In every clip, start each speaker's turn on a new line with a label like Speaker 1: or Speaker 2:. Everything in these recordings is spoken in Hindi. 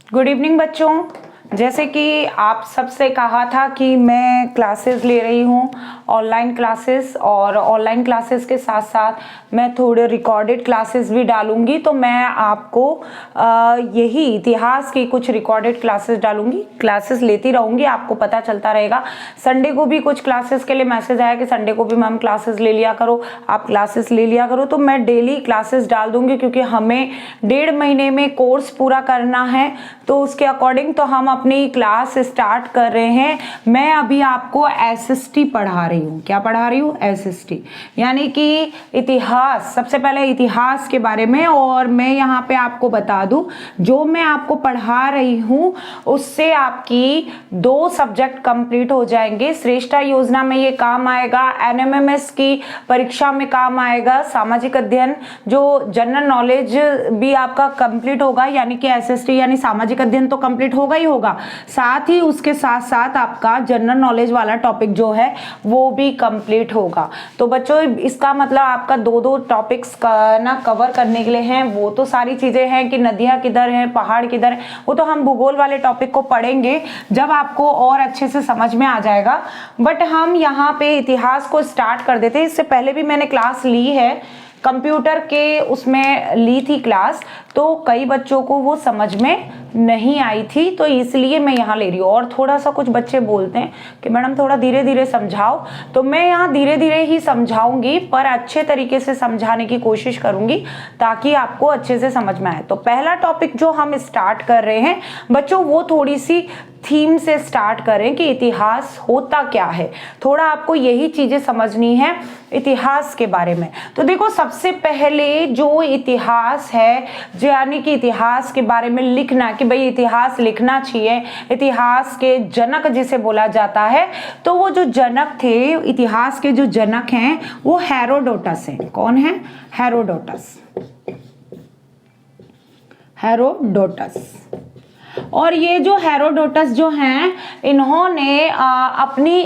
Speaker 1: गुड इवनिंग बच्चों। जैसे कि आप सबसे कहा था कि मैं क्लासेस ले रही हूँ, ऑनलाइन क्लासेस, और ऑनलाइन क्लासेस के साथ साथ मैं थोड़े रिकॉर्डेड क्लासेस भी डालूंगी। तो मैं आपको यही इतिहास की कुछ रिकॉर्डेड क्लासेस डालूंगी, क्लासेस लेती रहूंगी, आपको पता चलता रहेगा। संडे को भी कुछ क्लासेस के लिए मैसेज आया कि संडे को भी मैम क्लासेस ले लिया करो, आप क्लासेस ले लिया करो। तो मैं डेली क्लासेस डाल दूंगी, क्योंकि हमें 1.5 महीने में कोर्स पूरा करना है। तो उसके अकॉर्डिंग तो हम अपनी क्लास स्टार्ट कर रहे हैं। मैं अभी आपको एसएसटी पढ़ा रही हूँ। क्या पढ़ा रही हूँ? एसएसटी, यानी कि इतिहास। सबसे पहले इतिहास के बारे में। और मैं यहाँ पे आपको बता दूं, जो मैं आपको पढ़ा रही हूँ उससे आपकी 2 सब्जेक्ट कंप्लीट हो जाएंगे। श्रेष्ठा योजना में ये काम आएगा, एनएमएमएस की परीक्षा में काम आएगा, सामाजिक अध्ययन जो जनरल नॉलेज भी आपका कंप्लीट होगा, यानी कि एसएसटी यानी सामाजिक अध्ययन तो कंप्लीट होगा ही होगा, साथ ही उसके साथ साथ आपका जनरल नॉलेज वाला टॉपिक जो है वो भी कंप्लीट होगा। तो बच्चों इसका मतलब आपका 2 टॉपिक्स ना कवर करने के लिए हैं। वो तो सारी चीजें हैं कि नदियां किधर हैं, पहाड़ किधर हैं, वो तो हम भूगोल वाले टॉपिक को पढ़ेंगे जब आपको और अच्छे से समझ में आ जाएगा। बट हम यहाँ पे इतिहास को स्टार्ट कर देते हैं। इससे पहले भी मैंने क्लास ली है, कंप्यूटर के उसमें ली थी क्लास, तो कई बच्चों को वो समझ में नहीं आई थी, तो इसलिए मैं यहाँ ले रही हूँ। और थोड़ा सा कुछ बच्चे बोलते हैं कि मैडम थोड़ा धीरे धीरे समझाओ, तो मैं यहाँ धीरे धीरे ही समझाऊंगी, पर अच्छे तरीके से समझाने की कोशिश करूंगी ताकि आपको अच्छे से समझ में आए। तो पहला टॉपिक जो हम स्टार्ट कर रहे हैं बच्चों, वो थोड़ी सी थीम से स्टार्ट करें कि इतिहास होता क्या है। थोड़ा आपको यही चीजें समझनी है इतिहास के बारे में। तो देखो, सबसे पहले जो इतिहास है, यानी कि इतिहास के बारे में लिखना, कि भाई इतिहास लिखना चाहिए। इतिहास के जनक जिसे बोला जाता है, तो वो जो जनक थे, इतिहास के जो जनक हैं वो हेरोडोटस हैं। कौन है? हेरोडोटस। हेरोडोटस। और ये जो हेरोडोटस जो हैं, इन्होंने अपनी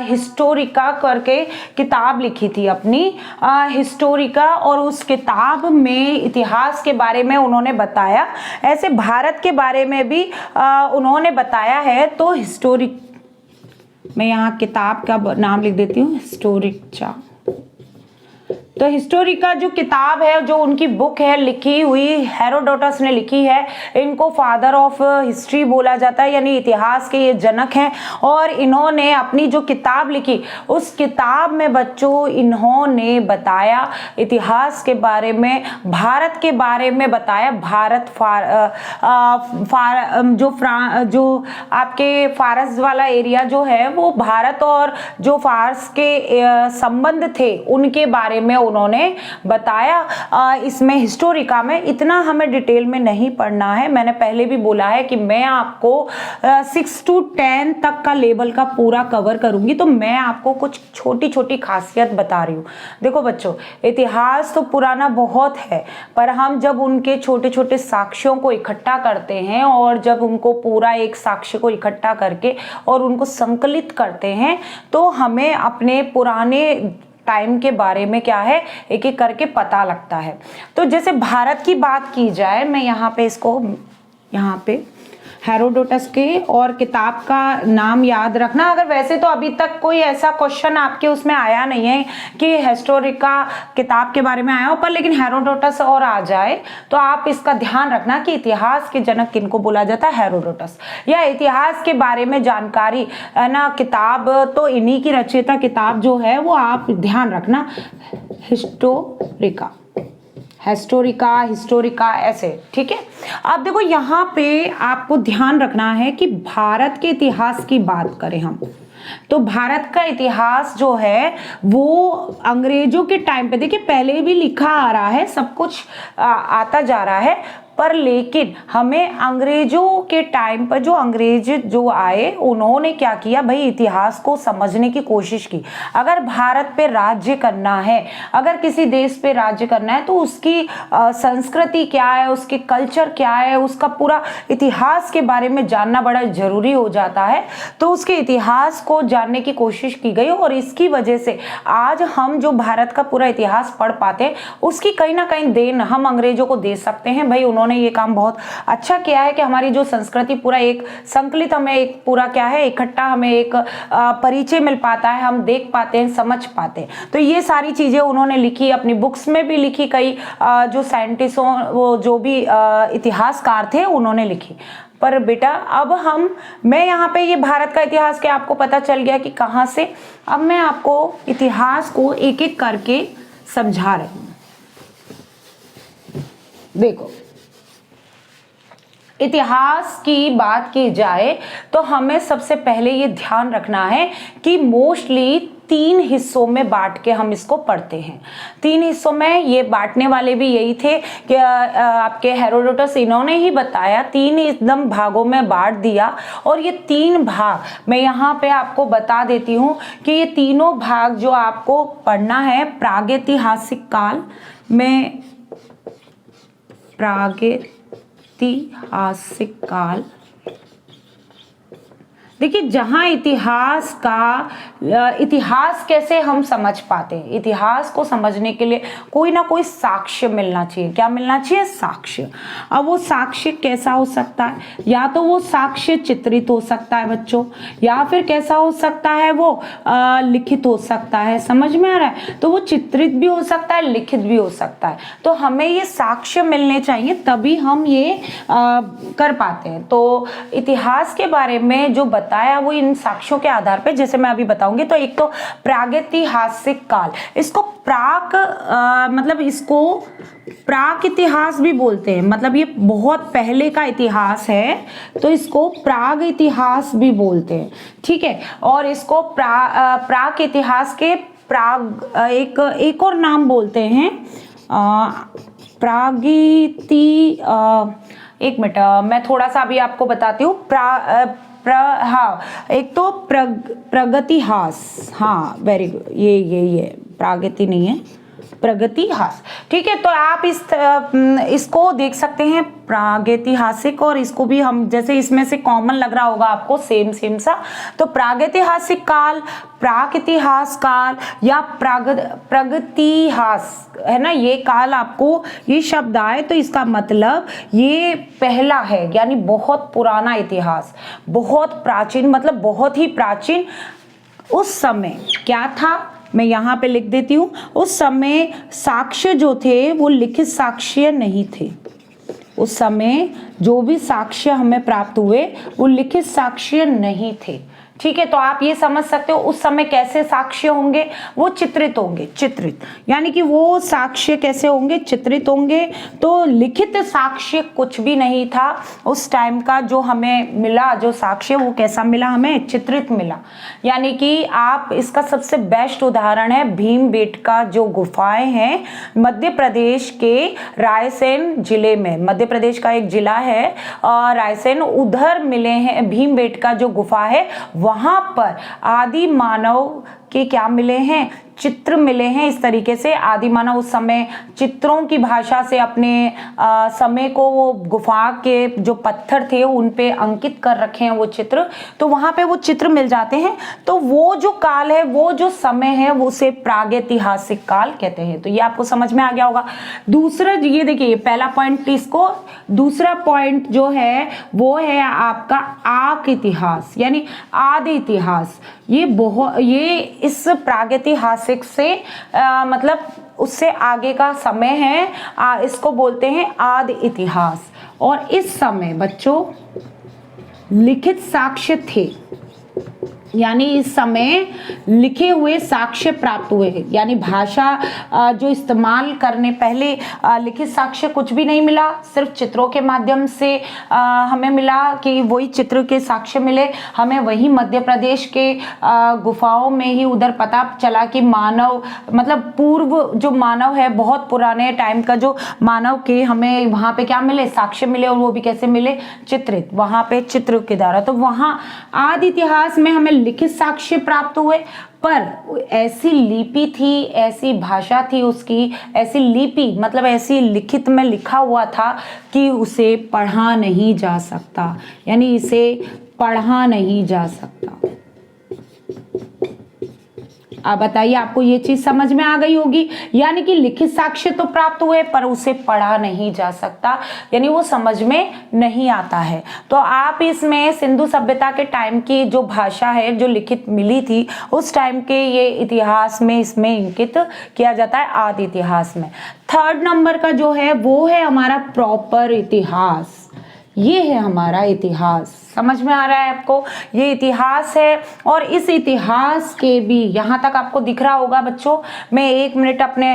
Speaker 1: हिस्टोरिका करके किताब लिखी थी, अपनी हिस्टोरिका, और उस किताब में इतिहास के बारे में उन्होंने बताया। ऐसे भारत के बारे में भी उन्होंने बताया है। तो हिस्टोरिक, मैं यहाँ किताब का नाम लिख देती हूँ, हिस्टोरिका। तो हिस्टोरिका जो किताब है, जो उनकी बुक है लिखी हुई, हेरोडोटस ने लिखी है। इनको फादर ऑफ हिस्ट्री बोला जाता है, यानी इतिहास के ये जनक हैं। और इन्होंने अपनी जो किताब लिखी, उस किताब में बच्चों इन्होंने बताया इतिहास के बारे में, भारत के बारे में बताया। भारत जो आपके फारस वाला एरिया जो है, वो भारत और जो फारस के संबंध थे उनके बारे में उन्होंने बताया। इसमें हिस्टोरिका में इतना हमें डिटेल में नहीं पढ़ना है। मैंने पहले भी बोला है कि मैं आपको 6 to 10 तक का लेवल का पूरा कवर करूंगी, तो मैं आपको कुछ छोटी छोटी खासियत बता रही हूँ। देखो बच्चों, इतिहास तो पुराना बहुत है, पर हम जब उनके छोटे छोटे साक्ष्यों को इकट्ठा करते हैं, और जब उनको पूरा एक साक्ष्य को इकट्ठा करके और उनको संकलित करते हैं, तो हमें अपने पुराने टाइम के बारे में क्या है, एक एक करके पता लगता है। तो जैसे भारत की बात की जाए, मैं यहाँ पे इसको, यहाँ पे हेरोडोटस के और किताब का नाम याद रखना। अगर वैसे तो अभी तक कोई ऐसा क्वेश्चन आपके उसमें आया नहीं है कि हिस्टोरिका किताब के बारे में आया हो, पर लेकिन हेरोडोटस और आ जाए तो आप इसका ध्यान रखना कि इतिहास के जनक किनको बोला जाता है, हेरोडोटस। या इतिहास के बारे में जानकारी ना, किताब तो इन्हीं की रचयिता किताब जो है वो आप ध्यान रखना, हिस्टोरिका, हिस्टोरिका ऐसे, ठीक है। अब देखो, यहाँ पे आपको ध्यान रखना है कि भारत के इतिहास की बात करें हम, तो भारत का इतिहास जो है वो अंग्रेजों के टाइम पे, देखिए पहले भी लिखा आ रहा है, सब कुछ आता जा रहा है, पर लेकिन हमें अंग्रेजों के टाइम पर जो अंग्रेज जो आए, उन्होंने क्या किया भाई, इतिहास को समझने की कोशिश की। अगर भारत पे राज्य करना है, अगर किसी देश पे राज्य करना है, तो उसकी संस्कृति क्या है, उसके कल्चर क्या है, उसका पूरा इतिहास के बारे में जानना बड़ा जरूरी हो जाता है। तो उसके इतिहास को जानने की कोशिश की गई, और इसकी वजह से आज हम जो भारत का पूरा इतिहास पढ़ पाते हैं, उसकी कहीं ना कहीं देन हम अंग्रेजों को दे सकते हैं। भाई उन्होंने ये काम बहुत अच्छा किया है कि हमारी जो संस्कृति पूरा एक संकलित, हमें एक पूरा क्या है इकट्ठा, हमें एक परिचय मिल पाता है, हम देख पाते हैं, समझ पाते हैं। तो ये सारी चीज़ें उन्होंने लिखी, अपनी बुक्स में भी लिखी, कई जो साइंटिस्टों, वो जो भी इतिहासकार थे उन्होंने लिखी। पर बेटा अब मैं यहाँ पे ये भारत का इतिहास के आपको पता चल गया कि कहाँ से। अब मैं आपको इतिहास को एक एक करके समझा रही हूँ। देखो, इतिहास की बात की जाए तो हमें सबसे पहले ये ध्यान रखना है कि मोस्टली 3 हिस्सों में बांट के हम इसको पढ़ते हैं। 3 हिस्सों में, ये बांटने वाले भी यही थे कि आपके हेरोडोटस इन्होंने ही बताया, 3 एकदम भागों में बांट दिया। और ये 3 भाग मैं यहाँ पे आपको बता देती हूँ कि ये तीनों भाग जो आपको पढ़ना है, प्रागैतिहासिक काल में, प्रागैतिहासिक काल, देखिए जहां इतिहास कैसे हम समझ पाते हैं, इतिहास को समझने के लिए कोई ना कोई साक्ष्य मिलना चाहिए। क्या मिलना चाहिए? साक्ष्य। अब वो साक्ष्य कैसा हो सकता है? या तो वो साक्ष्य चित्रित हो सकता है बच्चों, या फिर कैसा हो सकता है, वो लिखित हो सकता है। समझ में आ रहा है? तो वो चित्रित भी हो सकता है, लिखित भी हो सकता है। तो हमें ये साक्ष्य मिलने चाहिए, तभी हम ये कर पाते हैं। तो इतिहास के बारे में जो बताया वो इन साक्ष्यों के आधार पे, जैसे मैं अभी बताऊंगी। तो एक तो प्रागैतिहासिक काल, इसको मतलब इसको प्राक इतिहास भी बोलते हैं, मतलब ये बहुत पहले का इतिहास है, तो इसको प्राग इतिहास भी बोलते हैं। ठीक है। और इसको प्राक इतिहास के एक और नाम बोलते हैं एक मिनट, मैं थोड़ा सा अभी आपको बताती हूँ। हाँ, एक तो प्रगतिहास, हाँ वेरी गुड, ये प्रागति नहीं है, प्रगतिहास। ठीक है। तो आप इसको देख सकते हैं, प्रागैतिहासिक, और इसको भी हम, जैसे इसमें से कॉमन लग रहा होगा आपको, सेम सा। तो प्रागैतिहासिक काल, प्राक इतिहास काल या प्रगतिहास, है ना, ये काल आपको ये शब्द आए तो इसका मतलब ये पहला है, यानी बहुत पुराना इतिहास, बहुत प्राचीन, मतलब बहुत ही प्राचीन। उस समय क्या था, मैं यहाँ पे लिख देती हूँ। उस समय साक्ष्य जो थे वो लिखित साक्ष्य नहीं थे। उस समय जो भी साक्ष्य हमें प्राप्त हुए वो लिखित साक्ष्य नहीं थे। ठीक है। तो आप ये समझ सकते हो उस समय कैसे साक्ष्य होंगे, वो चित्रित होंगे, चित्रित, यानी कि वो साक्ष्य कैसे होंगे, चित्रित होंगे। तो लिखित साक्ष्य कुछ भी नहीं था उस टाइम का। जो हमें मिला, जो साक्ष्य, वो कैसा मिला हमें, चित्रित मिला। यानी कि आप, इसका सबसे बेस्ट उदाहरण है भीमबेटका जो गुफाएं हैं मध्य प्रदेश के रायसेन जिले में। मध्य प्रदेश का एक जिला है रायसेन, उधर मिले हैं भीमबेटका जो गुफा है, वहां पर आदि मानव के क्या मिले हैं, चित्र मिले हैं। इस तरीके से आदि मानव उस समय चित्रों की भाषा से अपने समय को, वो गुफा के जो पत्थर थे उन पे अंकित कर रखे हैं वो चित्र, तो वहां पे वो चित्र मिल जाते हैं। तो वो जो काल है, वो जो समय है, वो उसे प्रागैतिहासिक काल कहते हैं। तो ये आपको समझ में आ गया होगा। दूसरा, ये देखिए पहला पॉइंट इसको, दूसरा पॉइंट जो है वो है आपका आक इतिहास, यानी आदि इतिहास। ये इस प्रागैतिहासिक से मतलब उससे आगे का समय है, इसको बोलते हैं आदि इतिहास। और इस समय बच्चों लिखित साक्ष्य थे, यानी इस समय लिखे हुए साक्ष्य प्राप्त हुए हैं, यानी भाषा जो इस्तेमाल करने, पहले लिखित साक्ष्य कुछ भी नहीं मिला, सिर्फ चित्रों के माध्यम से हमें मिला कि वही चित्र के साक्ष्य मिले हमें। वही मध्य प्रदेश के गुफाओं में ही उधर पता चला कि मानव, मतलब पूर्व जो मानव है, बहुत पुराने टाइम का जो मानव के हमें वहाँ पे क्या मिले, साक्ष्य मिले। और वो भी कैसे मिले, चित्रित, वहाँ पे चित्र के द्वारा। तो वहाँ आदि इतिहास में हमें लिखित साक्ष्य प्राप्त हुए, पर ऐसी लिपि थी, ऐसी भाषा थी उसकी, ऐसी लिपि मतलब ऐसी लिखित में लिखा हुआ था कि उसे पढ़ा नहीं जा सकता, यानी इसे पढ़ा नहीं जा सकता। आप बताइए, आपको ये चीज समझ में आ गई होगी। यानी कि लिखित साक्ष्य तो प्राप्त हुए पर उसे पढ़ा नहीं जा सकता, यानी वो समझ में नहीं आता है। तो आप इसमें सिंधु सभ्यता के टाइम की जो भाषा है जो लिखित मिली थी उस टाइम के ये इतिहास में इसमें इंकित किया जाता है, आदि इतिहास में। थर्ड नंबर का जो है वो है हमारा प्रॉपर इतिहास। ये है हमारा इतिहास, समझ में आ रहा है आपको, ये इतिहास है। और इस इतिहास के भी यहाँ तक आपको दिख रहा होगा बच्चों, मैं 1 मिनट अपने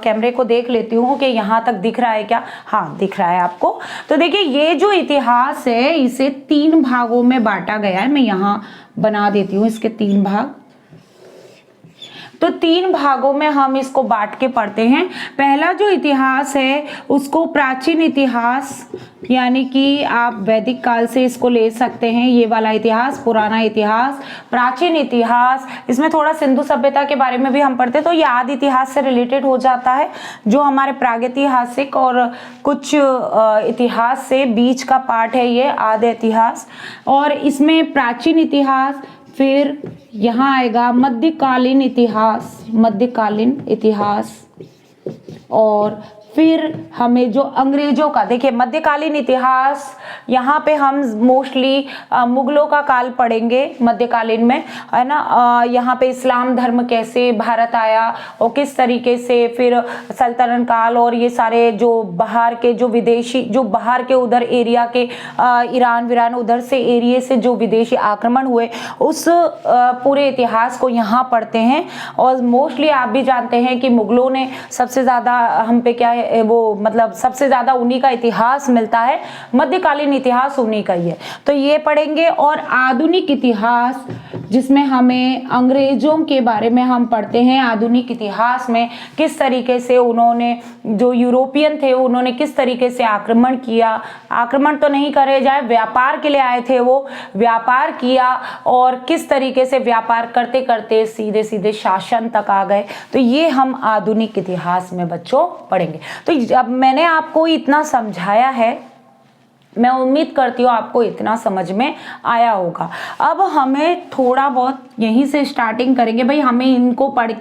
Speaker 1: कैमरे को देख लेती हूँ कि यहाँ तक दिख रहा है क्या। हाँ दिख रहा है आपको। तो देखिए ये जो इतिहास है इसे 3 भागों में बांटा गया है। मैं यहाँ बना देती हूँ इसके 3 भाग। तो 3 भागों में हम इसको बांट के पढ़ते हैं। पहला जो इतिहास है उसको प्राचीन इतिहास, यानी कि आप वैदिक काल से इसको ले सकते हैं, ये वाला इतिहास, पुराना इतिहास, प्राचीन इतिहास। इसमें थोड़ा सिंधु सभ्यता के बारे में भी हम पढ़ते हैं, तो ये आदि इतिहास से रिलेटेड हो जाता है, जो हमारे प्रागैतिहासिक और कुछ इतिहास से बीच का पार्ट है ये आदि इतिहास। और इसमें प्राचीन इतिहास, फिर यहाँ आएगा मध्यकालीन इतिहास, मध्यकालीन इतिहास, और फिर हमें जो अंग्रेजों का, देखिए मध्यकालीन इतिहास यहाँ पे हम मोस्टली मुगलों का काल पढ़ेंगे मध्यकालीन में, है ना। यहाँ पे इस्लाम धर्म कैसे भारत आया और किस तरीके से, फिर सल्तनत काल और ये सारे जो बाहर के जो विदेशी, जो बाहर के उधर एरिया के ईरान वीरान उधर से एरिया से जो विदेशी आक्रमण हुए उस पूरे इतिहास को यहाँ पढ़ते हैं। और मोस्टली आप भी जानते हैं कि मुगलों ने सबसे ज़्यादा हम पे क्या है वो, मतलब सबसे ज़्यादा उन्हीं का इतिहास मिलता है, मध्यकालीन इतिहास उन्हीं का ही है, तो ये पढ़ेंगे। और आधुनिक इतिहास जिसमें हमें अंग्रेजों के बारे में हम पढ़ते हैं, आधुनिक इतिहास में किस तरीके से उन्होंने, जो यूरोपियन थे उन्होंने किस तरीके से आक्रमण किया, आक्रमण तो नहीं करे जाए, व्यापार के लिए आए थे वो, व्यापार किया और किस तरीके से व्यापार करते करते सीधे सीधे शासन तक आ गए। तो ये हम आधुनिक इतिहास में बच्चों पढ़ेंगे। तो जब मैंने आपको इतना समझाया है, मैं उम्मीद करती हूँ आपको इतना समझ में आया होगा। अब हमें थोड़ा बहुत यहीं से स्टार्टिंग करेंगे भाई, हमें इनको पढ़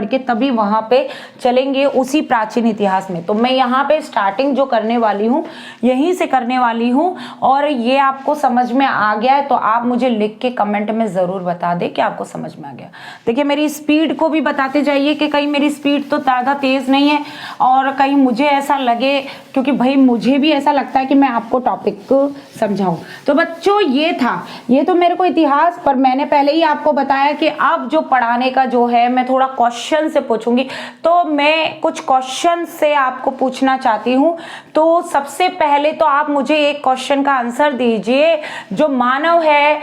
Speaker 1: के तभी वहाँ पे चलेंगे उसी प्राचीन इतिहास में। तो मैं यहाँ पे स्टार्टिंग जो करने वाली हूँ यहीं से करने वाली हूँ, और ये आपको समझ में आ गया है तो आप मुझे लिख के कमेंट में ज़रूर बता दें कि आपको समझ में आ गया। देखिए मेरी स्पीड को भी बताते जाइए कि कहीं मेरी स्पीड तो ज़्यादा तेज़ नहीं है और कहीं मुझे ऐसा लगे, क्योंकि भाई मुझे भी ऐसा लगता है कि मैं आपको टॉपिक को समझाऊं। तो बच्चों ये था, ये तो मेरे को इतिहास, पर मैंने पहले ही आपको बताया कि अब जो पढ़ाने का जो है मैं थोड़ा क्वेश्चन से पूछूंगी, तो मैं कुछ क्वेश्चन से आपको पूछना चाहती हूं। तो सबसे पहले तो आप मुझे एक क्वेश्चन का आंसर दीजिए। जो मानव है,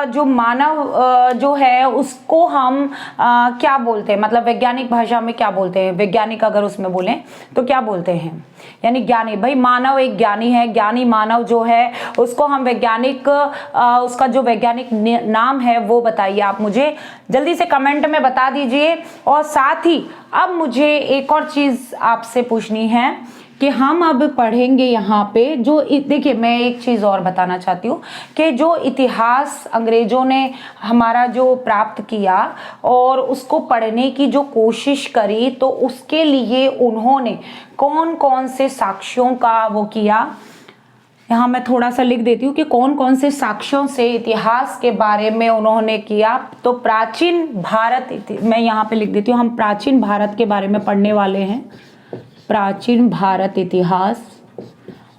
Speaker 1: जो मानव जो है उसको हम क्या बोलते हैं, मतलब वैज्ञानिक भाषा में क्या बोलते हैं, वैज्ञानिक अगर उसमें बोलें तो क्या बोलते हैं, यानी ज्ञानी। भाई मानव एक ज्ञानी है, ज्ञानी मानव जो है उसको हम वैज्ञानिक, उसका जो वैज्ञानिक नाम है वो बताइए आप मुझे, जल्दी से कमेंट में बता दीजिए। और साथ ही अब मुझे एक और चीज़ आपसे पूछनी है कि हम अब पढ़ेंगे यहाँ पे जो, देखिए मैं एक चीज़ और बताना चाहती हूँ कि जो इतिहास अंग्रेज़ों ने हमारा जो प्राप्त किया और उसको पढ़ने की जो कोशिश करी, तो उसके लिए उन्होंने कौन कौन से साक्ष्यों का वो किया, यहाँ मैं थोड़ा सा लिख देती हूँ कि कौन कौन से साक्ष्यों से इतिहास के बारे में उन्होंने किया। तो प्राचीन भारत, मैं यहाँ पे लिख देती हूँ, हम प्राचीन भारत के बारे में पढ़ने वाले हैं, प्राचीन भारत इतिहास।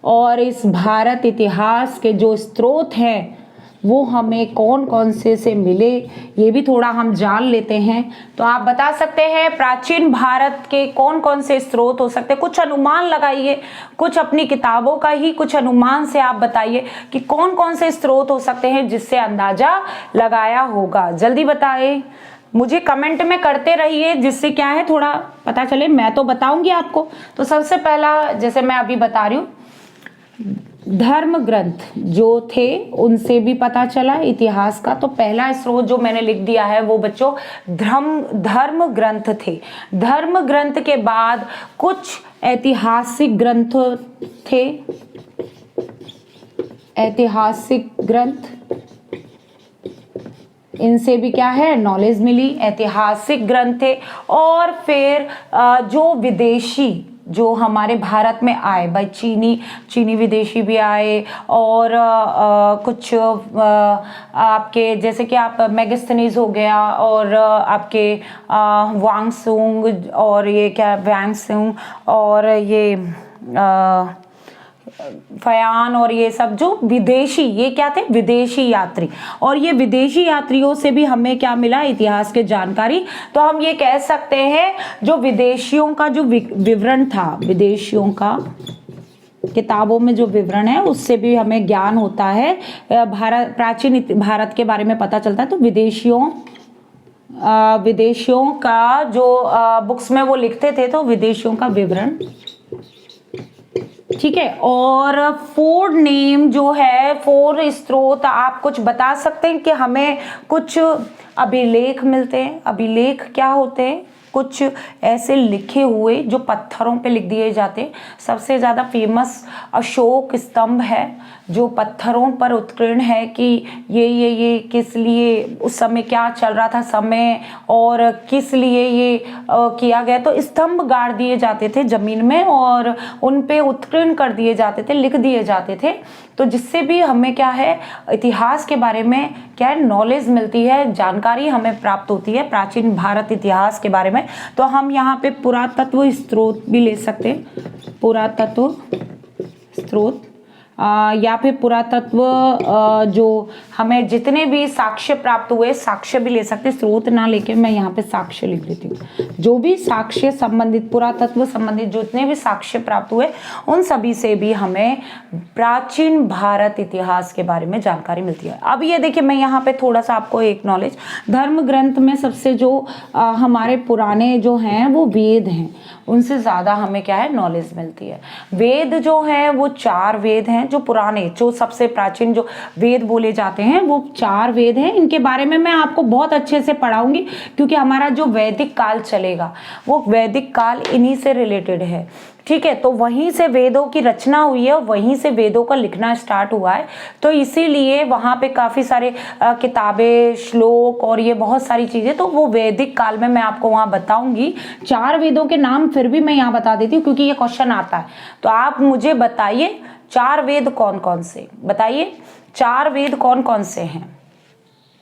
Speaker 1: और इस भारत इतिहास के जो स्रोत हैं वो हमें कौन कौन से मिले, ये भी थोड़ा हम जान लेते हैं। तो आप बता सकते हैं प्राचीन भारत के कौन कौन से स्रोत हो सकते हैं, कुछ अनुमान लगाइए, कुछ अपनी किताबों का ही कुछ अनुमान से आप बताइए कि कौन कौन से स्रोत हो सकते हैं जिससे अंदाजा लगाया होगा। जल्दी बताइए, मुझे कमेंट में करते रहिए, जिससे क्या है थोड़ा पता चले, मैं तो बताऊंगी आपको। तो सबसे पहला जैसे मैं अभी बता रही हूँ, धर्म ग्रंथ जो थे उनसे भी पता चला इतिहास का। तो पहला स्रोत जो मैंने लिख दिया है वो बच्चों धर्म ग्रंथ थे। धर्म ग्रंथ के बाद कुछ ऐतिहासिक ग्रंथ थे, ऐतिहासिक ग्रंथ, इनसे भी क्या है, नॉलेज मिली। ऐतिहासिक ग्रंथ थे। और फिर जो विदेशी जो हमारे भारत में आए भाई, चीनी विदेशी भी आए, और कुछ आपके जैसे कि आप मेगास्थनीज हो गया, और आपके वांगसुंग, और ये क्या वांगसुंग, और ये फयान, और ये सब जो विदेशी, ये क्या थे, विदेशी यात्री। और ये विदेशी यात्रियों से भी हमें क्या मिला, इतिहास के जानकारी। तो हम ये कह सकते हैं जो विदेशियों का जो विवरण था, विदेशियों का किताबों में जो विवरण है उससे भी हमें ज्ञान होता है, भारत, प्राचीन भारत के बारे में पता चलता है। तो विदेशियों का जो बुक्स में वो लिखते थे, तो विदेशियों का विवरण, ठीक है। और 4 नेम जो है, 4 स्रोत आप कुछ बता सकते हैं कि हमें कुछ अभिलेख मिलते हैं। अभिलेख क्या होते हैं, कुछ ऐसे लिखे हुए जो पत्थरों पे लिख दिए जाते। सबसे ज़्यादा फेमस अशोक स्तंभ है, जो पत्थरों पर उत्कीर्ण है कि ये किस लिए, उस समय क्या चल रहा था समय, और किस लिए ये किया गया। तो स्तंभ गाड़ दिए जाते थे जमीन में, और उन पे उत्कीर्ण कर दिए जाते थे, लिख दिए जाते थे। तो जिससे भी हमें क्या है, इतिहास के बारे में क्या है, नॉलेज मिलती है, जानकारी हमें प्राप्त होती है प्राचीन भारत इतिहास के बारे में। तो हम यहाँ पे पुरातत्व स्रोत भी ले सकते हैं, पुरातत्व स्रोत, या फिर पुरातत्व जो हमें जितने भी साक्ष्य प्राप्त हुए, साक्ष्य भी ले सकते, स्रोत ना लेके मैं यहाँ पे साक्ष्य लिख देती हूँ। जो भी साक्ष्य संबंधित, पुरातत्व संबंधित जितने भी साक्ष्य प्राप्त हुए, उन सभी से भी हमें प्राचीन भारत इतिहास के बारे में जानकारी मिलती है। अब ये देखिए, मैं यहाँ पे थोड़ा सा आपको एक नॉलेज, धर्म ग्रंथ में सबसे जो हमारे पुराने जो हैं वो वेद हैं, उनसे ज़्यादा हमें क्या है, नॉलेज मिलती है। वेद जो है वो 4 वेद हैं, जो पुराने, जो सबसे प्राचीन जो वेद बोले जाते हैं वो 4 वेद हैं। इनके बारे में मैं आपको बहुत अच्छे से पढ़ाऊंगी, क्योंकि हमारा जो वैदिक काल चलेगा वो वैदिक काल इन्हीं से रिलेटेड है, ठीक है। तो वहीं से वेदों की रचना हुई है, वहीं से वेदों का लिखना स्टार्ट हुआ है। तो इसीलिए वहाँ पे काफ़ी सारे किताबें, श्लोक, और ये बहुत सारी चीज़ें, तो वो वैदिक काल में मैं आपको वहाँ बताऊंगी। 4 वेदों के नाम फिर भी मैं यहाँ बता देती हूँ, क्योंकि ये क्वेश्चन आता है। तो आप मुझे बताइए 4 वेद कौन कौन से, बताइए 4 वेद कौन कौन से हैं।